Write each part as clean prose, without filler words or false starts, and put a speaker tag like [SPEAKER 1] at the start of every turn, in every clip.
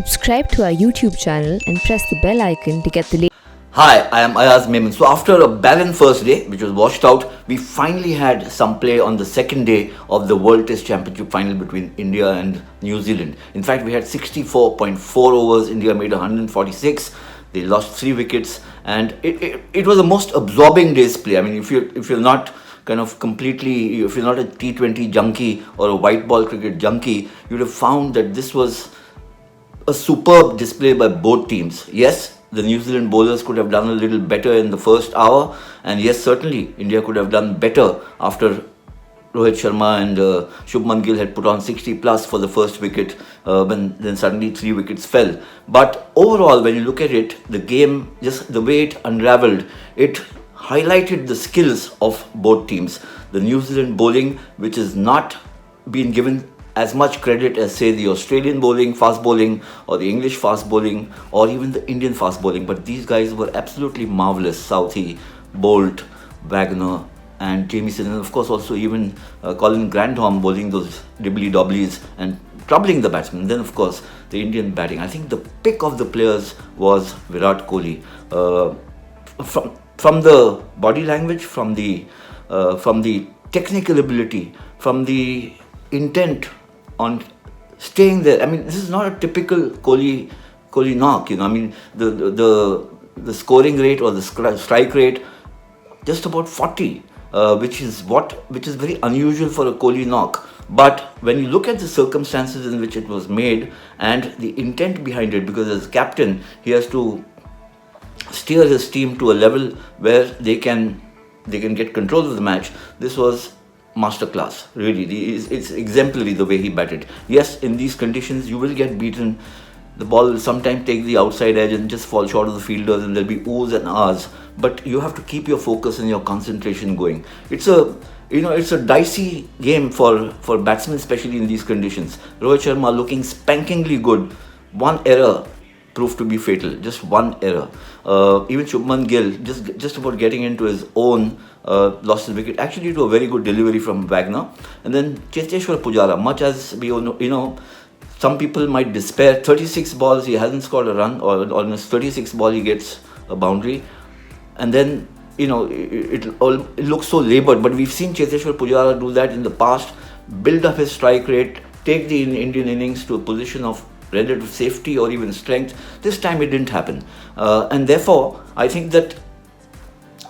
[SPEAKER 1] Subscribe to our YouTube channel and press the bell icon to get the latest.
[SPEAKER 2] Hi, I am Ayaz Memon. So after a barren first day, which was washed out, we finally had some play on the second day of the World Test Championship final between India and New Zealand. In fact, we had 64.4 overs. India made 146. They lost 3 wickets, and it was the most absorbing day's play. I mean, if you're not kind of completely, if you're not a T20 junkie or a white ball cricket junkie, you'd have found that this was a superb display by both teams. Yes, the New Zealand bowlers could have done a little better in the first hour, and yes, certainly India could have done better after Rohit Sharma and Shubman Gill had put on 60 plus for the first wicket, when then suddenly 3 wickets fell. But overall, when you look at it, the game, just the way it unraveled, it highlighted the skills of both teams. The New Zealand bowling, which is not been given as much credit as, say, the Australian bowling, fast bowling, or the English fast bowling, or even the Indian fast bowling. But these guys were absolutely marvellous. Southee, Bolt, Wagner, and Jamieson, and of course also even Colin Grandhomme bowling those dibbly-dobblies and troubling the batsmen. And then of course the Indian batting. I think the pick of the players was Virat Kohli. From the body language, from the technical ability, from the intent on staying there. I mean, this is not a typical Kohli knock. I mean, the scoring rate or the strike rate just about 40, which is very unusual for a Kohli knock. But when you look at the circumstances in which it was made and the intent behind it, because as captain he has to steer his team to a level where they can get control of the match. This was masterclass, really. It's exemplary the way he batted. Yes, in these conditions you will get beaten. The ball will sometimes take the outside edge and just fall short of the fielders, and there'll be oohs and ahs. But you have to keep your focus and your concentration going. It's a dicey game for batsmen, especially in these conditions. Rohit Sharma looking spankingly good. One error proved to be fatal. Just one error. Even Shubman Gill, just about getting into his own, lost his wicket. Actually, to a very good delivery from Wagner. And then Cheteshwar Pujara, much as we some people might despair. 36 balls, he hasn't scored a run, or on his 36th ball he gets a boundary. And then, it looks so laboured. But we've seen Cheteshwar Pujara do that in the past, build up his strike rate, take the Indian innings to a position of relative safety or even strength. This time it didn't happen. And therefore, I think that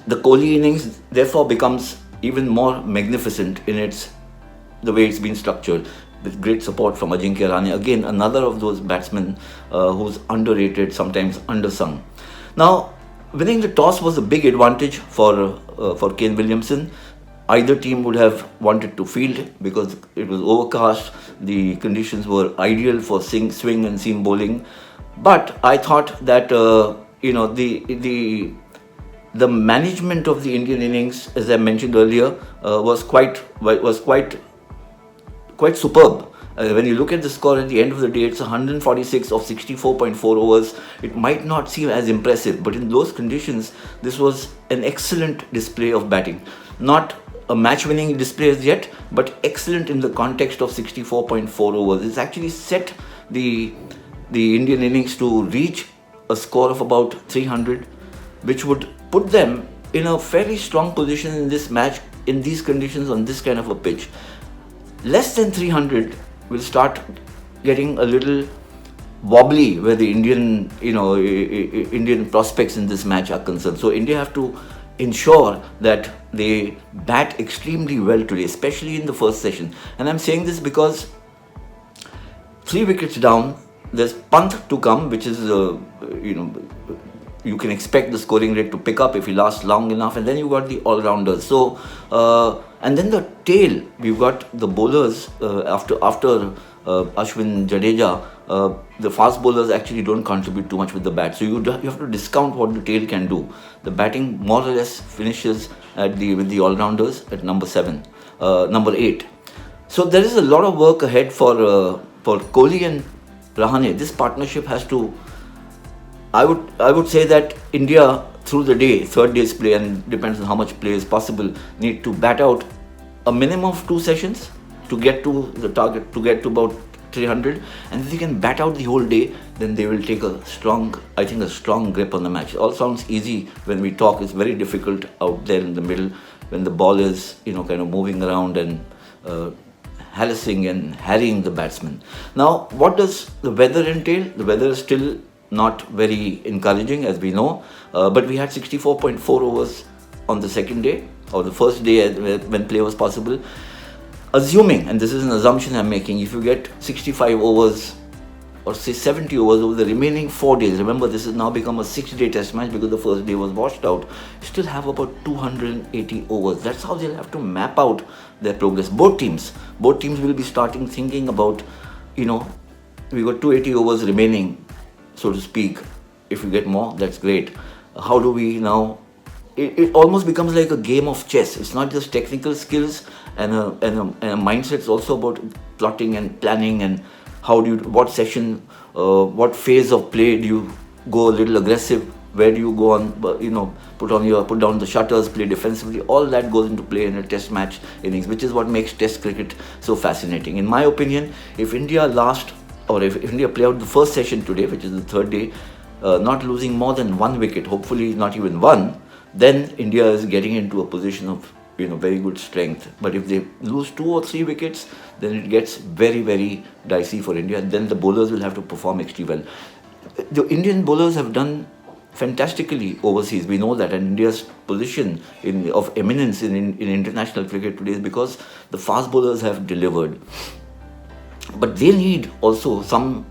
[SPEAKER 2] the Kohli innings therefore becomes even more magnificent in the way it's been structured, with great support from Ajinkya Rahane. Again, another of those batsmen who's underrated, sometimes undersung. Now, winning the toss was a big advantage for Kane Williamson. Either team would have wanted to field because it was overcast. The conditions were ideal for swing and seam bowling. But I thought that the management of the Indian innings, as I mentioned earlier, was quite superb. When you look at the score at the end of the day, it's 146 of 64.4 overs. It might not seem as impressive, but in those conditions, this was an excellent display of batting. Not a match-winning display as yet, but excellent in the context of 64.4 overs. It's actually set the Indian innings to reach a score of about 300, which would put them in a fairly strong position in this match, in these conditions, on this kind of a pitch. Less than 300 will start getting a little wobbly where the Indian prospects in this match are concerned. So India have to ensure that they bat extremely well today, especially in the first session. And I'm saying this because 3 wickets down, there's Pant to come, which is you can expect the scoring rate to pick up if he lasts long enough, and then you've got the all-rounders. So and then the tail, we've got the bowlers after Ashwin, Jadeja. The fast bowlers actually don't contribute too much with the bat, so you have to discount what the tail can do. The batting more or less finishes with the all-rounders at number 8. So there is a lot of work ahead for Kohli and Rahane. This partnership has to. I would say that India, through the day, third day's play, and depends on how much play is possible, need to bat out a minimum of 2 sessions to get to the target, to get to about 300, and if they can bat out the whole day, then they will take a strong grip on the match. It all sounds easy when we talk. It's very difficult out there in the middle when the ball is, kind of moving around and harassing and harrying the batsman. Now, what does the weather entail? The weather is still not very encouraging, as we know, but we had 64.4 overs on the second day, or the first day when play was possible. Assuming, and this is an assumption I'm making, if you get 65 overs or say 70 overs over the remaining 4 days, remember this has now become a 6-day test match because the first day was washed out, you still have about 280 overs. That's how they'll have to map out their progress. Both teams will be starting thinking about, we got 280 overs remaining, so to speak. If you get more, that's great. How do we now? It almost becomes like a game of chess. It's not just technical skills and a mindset. It's also about plotting and planning and what session, what phase of play do you go a little aggressive? Where do you go on, put down the shutters, play defensively? All that goes into play in a test match innings, which is what makes test cricket so fascinating. In my opinion, if India if India play out the first session today, which is the third day, not losing more than 1 wicket, hopefully not even one, then India is getting into a position of very good strength. But if they lose 2 or 3 wickets, then it gets very, very dicey for India, and then the bowlers will have to perform extremely well. The Indian bowlers have done fantastically overseas. We know that, and India's position of eminence in international cricket today is because the fast bowlers have delivered. But they need also some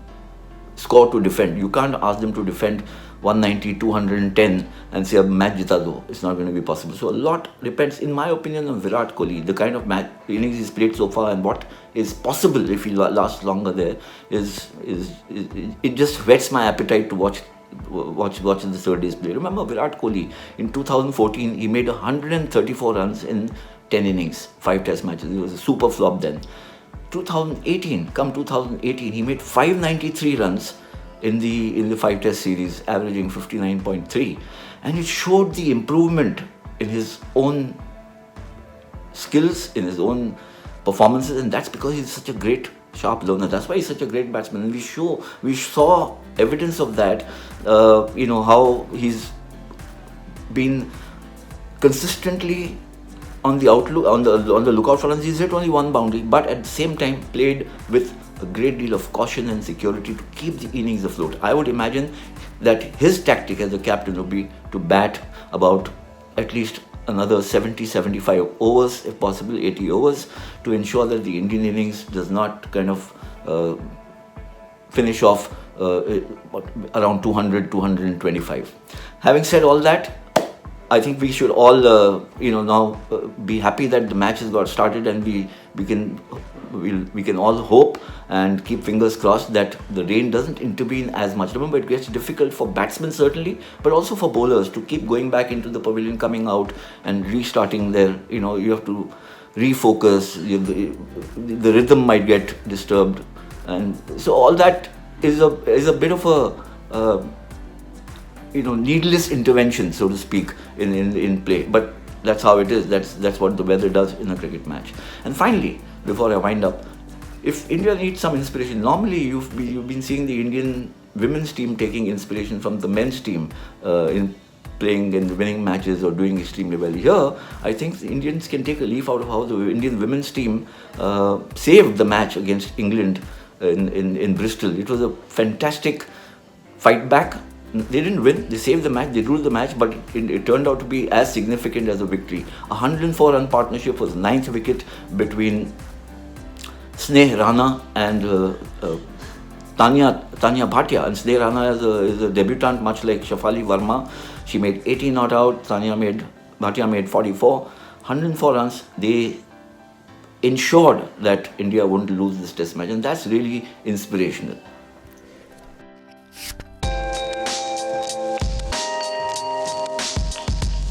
[SPEAKER 2] score to defend. You can't ask them to defend 190, 210 and say, match jita do. It's not going to be possible. So a lot depends, in my opinion, on Virat Kohli. The kind of match innings he's played so far and what is possible if he lasts longer there it just whets my appetite to watch the third day's play. Remember Virat Kohli in 2014, he made 134 runs in 10 innings, 5 test matches. It was a super flop then. 2018, he made 593 runs in the 5 test series, averaging 59.3, and it showed the improvement in his own skills, in his own performances, and that's because he's such a great sharp learner. That's why he's such a great batsman, and we saw evidence of that. How he's been consistently on the lookout for runs. He's hit only 1 boundary, but at the same time played with a great deal of caution and security to keep the innings afloat. I would imagine that his tactic as a captain would be to bat about at least another 70-75 overs, if possible 80 overs, to ensure that the Indian innings does not kind of finish off around 200-225. Having said all that, I think we should all now be happy that the match has got started, and we can all hope and keep fingers crossed that the rain doesn't intervene as much. Remember, it gets difficult for batsmen certainly, but also for bowlers to keep going back into the pavilion, coming out and restarting their, you have to refocus, the rhythm might get disturbed, and so all that is a bit of a needless intervention, so to speak, in play. But that's how it is. That's what the weather does in a cricket match. And finally, before I wind up, if India needs some inspiration, normally you've been seeing the Indian women's team taking inspiration from the men's team in playing and winning matches or doing extremely well. Here, I think the Indians can take a leaf out of how the Indian women's team saved the match against England in Bristol. It was a fantastic fight back. They didn't win, they saved the match, they ruled the match, but it turned out to be as significant as a victory. 104-run partnership was 9th wicket between Sneh Rana and Tanya Bhatia. And Sneh Rana is a debutant, much like Shafali Verma. She made 18 not out, Bhatia made 44. 104 runs, they ensured that India wouldn't lose this test match, and that's really inspirational.